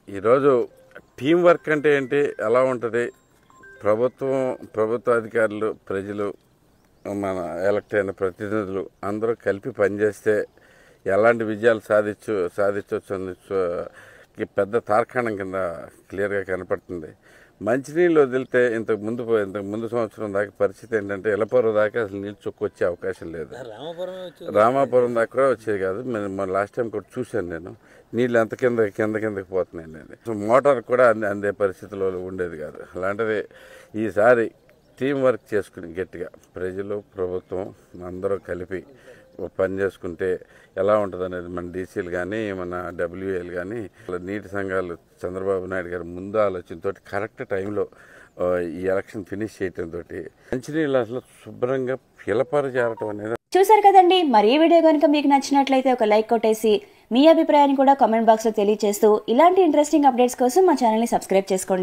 ఈరోజు team work అంటే ఏంటి, ఎలా ఉంటుంది, ప్రభుత్వ అధికారులు, ప్రజలు, మన ఎలక్ట్ అయిన ప్రతినిధులు అందరూ కలిపి పనిచేస్తే ఎలాంటి విజయాలు సాధించవచ్చు పెద్ద తార్కాణం కింద క్లియర్గా కనపడుతుంది. మంచినీళ్ళు వదిలితే ఇంతకు ముందు సంవత్సరం దాకా పరిస్థితి ఏంటంటే ఇలపూరు దాకా అసలు నీళ్ళు చొక్కొచ్చే అవకాశం లేదు. రామాపురం దాకా కూడా వచ్చేది కాదు. లాస్ట్ టైం కూడా చూశాను నేను. నీళ్ళు ఎంత కిందకి పోతున్నాయి నేను. మోటార్ కూడా అందే పరిస్థితిలో ఉండేది కాదు. అలాంటిది ఈసారి టీం వర్క్ చేసుకుని గట్టిగా ప్రజలు, ప్రభుత్వం అందరూ కలిపి పని చేసుకుంటే ఎలా ఉంటుంది అనేది మన డీసీలు కానీ, మన డబ్ల్యూఏలు కానీ, నీటి సంఘాలు చంద్రబాబు నాయుడు గారు ముందు ఆలోచనతో కరెక్ట్ టైంలో ఈ ఎలక్షన్ ఫినిష్ చేయడంతో మంచినీళ్ళు అసలు శుభ్రంగా పిలపర చేరటం అనేది. చూసారు కదండి. మరి ఈ వీడియో కనుక మీకు నచ్చినట్లయితే ఒక లైక్ కొట్టేసి మీ అభిప్రాయాన్ని కూడా కామెంట్ బాక్స్ లో తెలియజేస్తూ ఇలాంటి ఇంట్రెస్టింగ్ అప్డేట్స్ కోసం మా ఛానల్ ని సబ్స్క్రైబ్ చేసుకోండి.